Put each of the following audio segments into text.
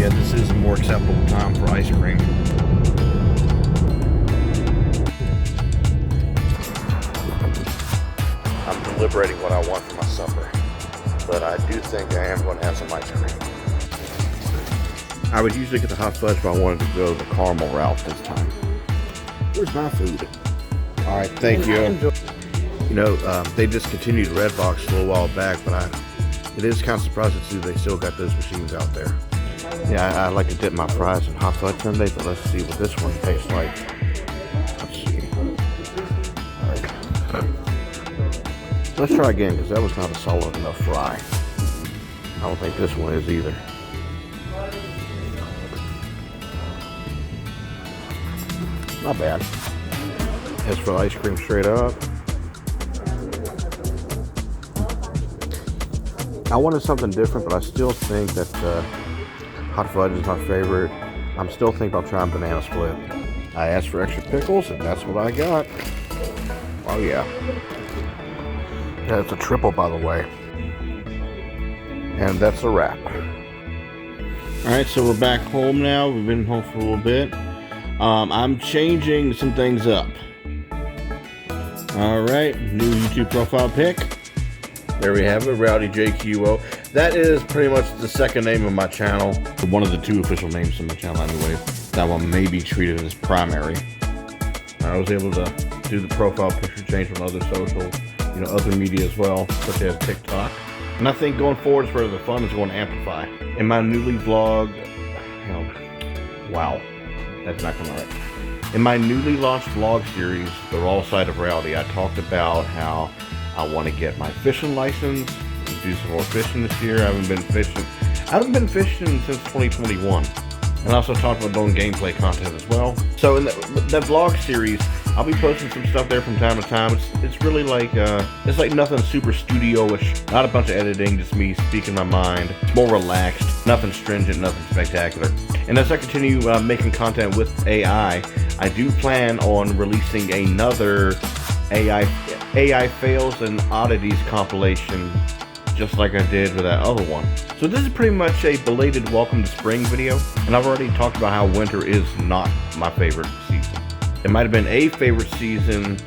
Yeah, this is a more acceptable time for ice cream. I'm deliberating what I want for my supper, but I do think I am going to have some ice cream. I would usually get the hot fudge, but I wanted to go the caramel route this time. Where's my food? All right, thank you. You know, they discontinued Redbox a little while back, but it is kind of surprising to see they still got those machines out there. Yeah, I like to dip my fries in hot fudge sundae, but let's see what this one tastes like. Let's see. All right. Let's try again, because that was not a solid enough fry. I don't think this one is either. Not bad. As for ice cream straight up, I wanted something different, but I still think that hot fudge is my favorite. I'm still thinking about trying banana split. I asked for extra pickles, and that's what I got. Oh yeah. That's a triple, by the way. And that's a wrap. Alright, so we're back home now. We've been home for a little bit. I'm changing some things up. Alright, new YouTube profile pic. There we have it, Rowdy JQO. That is pretty much the second name of my channel. One of the two official names of my channel anyway. That one may be treated as primary. I was able to do the profile picture change on other social, other media as well, such as TikTok. And I think going forward is where the fun is going to amplify. In my newly vlogged, wow, that's not coming right. In my newly launched vlog series, The Raw Side of Rowdy, I talked about how I want to get my fishing license, do some more fishing this year. I haven't been fishing since 2021. And I also talked about doing gameplay content as well. So in that vlog series, I'll be posting some stuff there from time to time. It's really like, it's like nothing super studio-ish. Not a bunch of editing, just me speaking my mind. It's more relaxed, nothing stringent, nothing spectacular. And as I continue making content with AI, I do plan on releasing another AI fails and oddities compilation, just like I did with that other one. So this is pretty much a belated welcome to spring video, and I've already talked about how winter is not my favorite season. It might have been a favorite season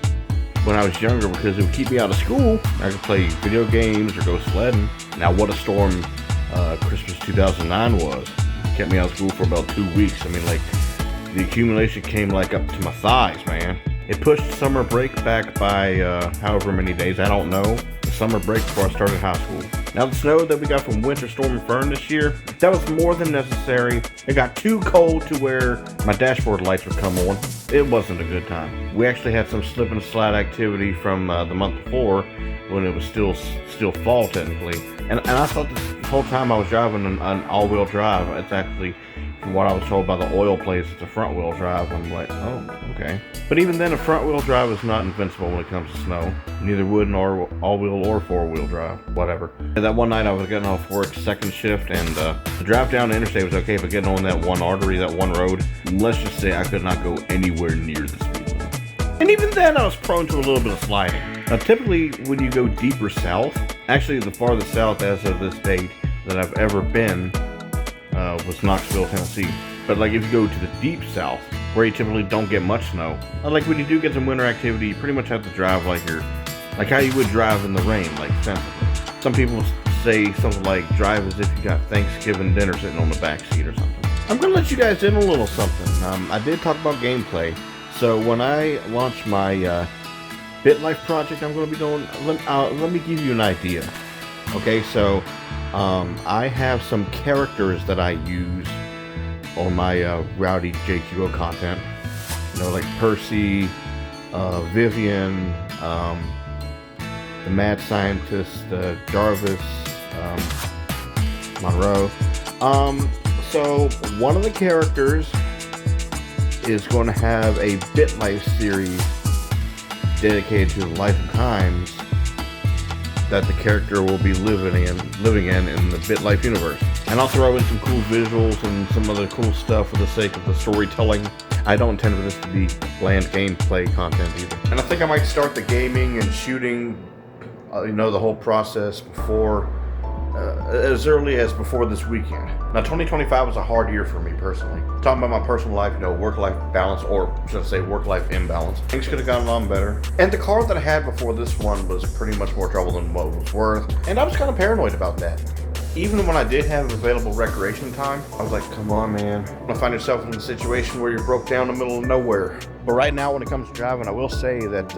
when I was younger because it would keep me out of school. I could play video games or go sledding. Now what a storm Christmas 2009 was. It kept me out of school for about 2 weeks. I mean, like, the accumulation came like up to my thighs, man. It pushed summer break back by however many days, I don't know. The summer break before I started high school. Now the snow that we got from Winter Storm Fern this year, that was more than necessary. It got too cold to where my dashboard lights would come on. It wasn't a good time. We actually had some slip and slide activity from the month before when it was still fall technically. And I thought this whole time I was driving an all-wheel drive. It's actually, from what I was told by the oil place, it's a front-wheel drive. I'm like, oh, okay. But even then, a front-wheel drive is not invincible when it comes to snow. Neither would an all-wheel or four-wheel drive, whatever. And that one night I was getting off work second shift, and the drive down the interstate was okay, but getting on that one artery, that one road, let's just say I could not go anywhere near the speed limit. And even then, I was prone to a little bit of sliding. Now, typically, when you go deeper south, actually the farthest south as of this date that I've ever been was Knoxville, Tennessee. But like if you go to the deep south, where you typically don't get much snow, like when you do get some winter activity, you pretty much have to drive like how you would drive in the rain, like sensibly. Some people say something like drive as if you got Thanksgiving dinner sitting on the back seat or something. I'm gonna let you guys in a little something. I did talk about gameplay, so when I launch my BitLife project, I'm gonna be doing. Let me give you an idea. Okay, so I have some characters that I use on my Rowdy JQO content. Like Percy, Vivian, the mad scientist, Jarvis, Monroe. So one of the characters is going to have a BitLife series dedicated to the life and times that the character will be living in the BitLife universe. And I'll throw in some cool visuals and some other cool stuff for the sake of the storytelling. I don't intend for this to be bland gameplay content either. And I think I might start the gaming and shooting, the whole process before as early as before this weekend. Now, 2025 was a hard year for me personally. Talking about my personal life, you know, work-life balance, or should I say work-life imbalance. Things could have gone a lot better. And the car that I had before this one was pretty much more trouble than what it was worth. And I was kind of paranoid about that. Even when I did have available recreation time, I was like, come on, man. You're gonna find yourself in a situation where you're broke down in the middle of nowhere. But right now, when it comes to driving, I will say that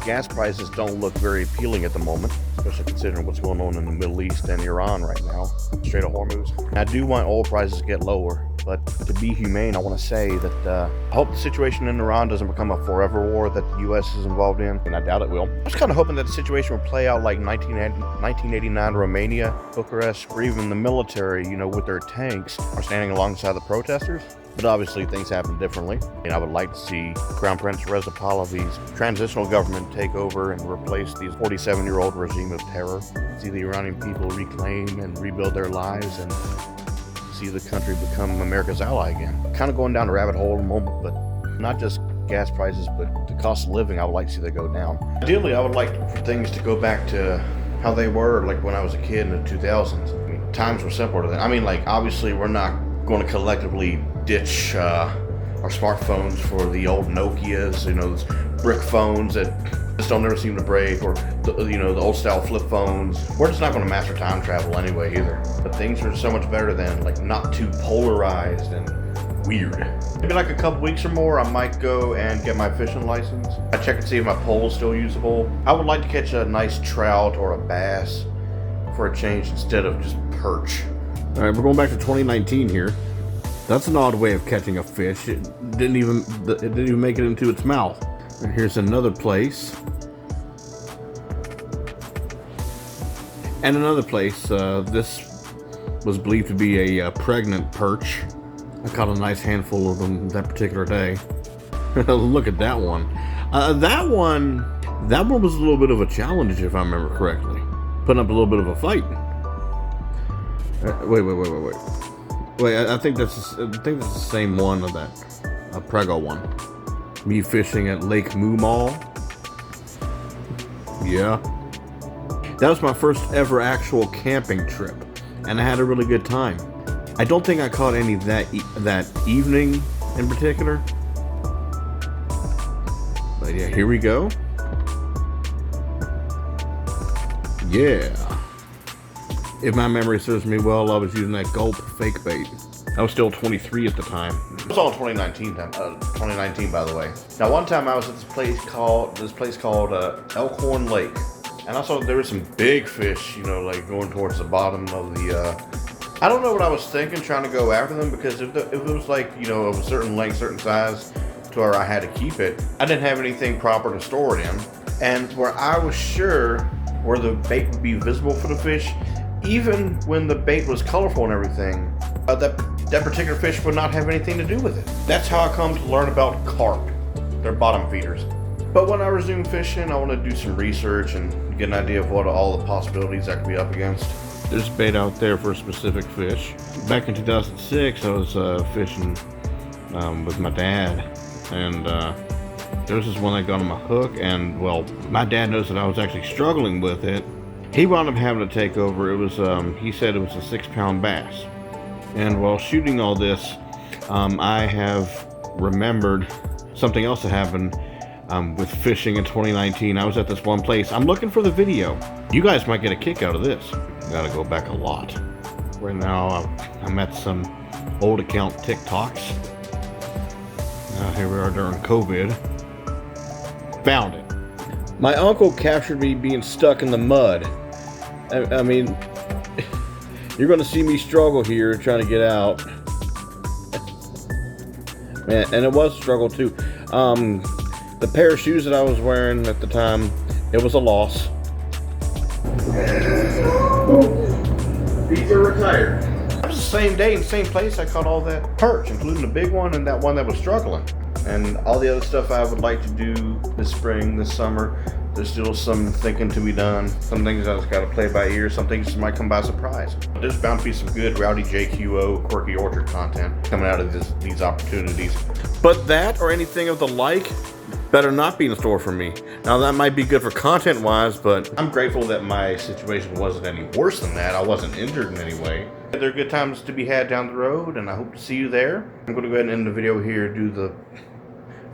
gas prices don't look very appealing at the moment, especially considering what's going on in the Middle East and Iran right now, Strait of Hormuz. I do want oil prices to get lower, but to be humane, I want to say that I hope the situation in Iran doesn't become a forever war that the U.S. is involved in, and I doubt it will. I was kind of hoping that the situation would play out like 1989 Romania, Bucharest, where even the military, you know, with their tanks, are standing alongside the protesters. But obviously things happen differently. And I would like to see Crown Prince Reza Pahlavi's transitional government take over and replace these 47-year-old regime of terror. See the Iranian people reclaim and rebuild their lives and see the country become America's ally again. Kind of going down a rabbit hole in a moment, but not just gas prices, but the cost of living, I would like to see that go down. Ideally, I would like for things to go back to how they were like when I was a kid in the 2000s. I mean, times were simpler then. I mean, like, obviously we're not going to collectively ditch our smartphones for the old Nokias, you know, those brick phones that just don't ever seem to break, or you know, the old style flip phones. We're just not going to master time travel anyway either. But things are so much better than, like, not too polarized and weird. Maybe like a couple weeks or more, I might go and get my fishing license. I check and see if my pole is still usable. I would like to catch a nice trout or a bass for a change instead of just perch. All right, we're going back to 2019 here. That's an odd way of catching a fish. It didn't even make it into its mouth. And here's another place. And another place. This was believed to be a pregnant perch. I caught a nice handful of them that particular day. Look at that one. That one was a little bit of a challenge, if I remember correctly. Putting up a little bit of a fight. Wait, I think that's the same one of that Prego one. Me fishing at Lake Moomal. Yeah. That was my first ever actual camping trip, and I had a really good time. I don't think I caught any that evening in particular. But yeah, here we go. Yeah. If my memory serves me well, I was using that gulp fake bait. I was still 23 at the time. It was all 2019 by the way. Now, one time I was at this place called Elkhorn Lake, and I saw there were some big fish, you know, like going towards the bottom of the. I don't know what I was thinking trying to go after them, because if it was like, you know, of a certain length, certain size, to where I had to keep it, I didn't have anything proper to store it in, and where I was sure where the bait would be visible for the fish. Even when the bait was colorful and everything, that particular fish would not have anything to do with it. That's how I come to learn about carp. They're bottom feeders. But when I resume fishing, I want to do some research and get an idea of what all the possibilities I could be up against. There's bait out there for a specific fish. Back in 2006, I was fishing with my dad, and there was this one that got on my hook, and well, my dad knows that I was actually struggling with it. He wound up having to take over. It was, he said it was a 6-pound bass. And while shooting all this, I have remembered something else that happened with fishing in 2019. I was at this one place. I'm looking for the video. You guys might get a kick out of this. Gotta go back a lot. Right now, I'm at some old account TikToks. Here we are during COVID. Found it. My uncle captured me being stuck in the mud. I mean, you're going to see me struggle here trying to get out. Man, and it was a struggle too. The pair of shoes that I was wearing at the time, it was a loss. These are retired. That was the same day and same place I caught all that perch, including the big one and that one that was struggling. And all the other stuff I would like to do this spring, this summer. There's still some thinking to be done. Some things I just got to play by ear. Some things just might come by surprise. There's bound to be some good Rowdy JQO Quirky Orchard content coming out of these opportunities. But that or anything of the like better not be in store for me. Now that might be good for content wise, but I'm grateful that my situation wasn't any worse than that. I wasn't injured in any way. There are good times to be had down the road, and I hope to see you there. I'm going to go ahead and end the video here, do the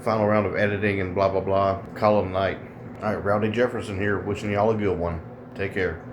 final round of editing and blah blah blah. Call it a night. Alright, Rowdy Jefferson here, wishing y'all a good one. Take care.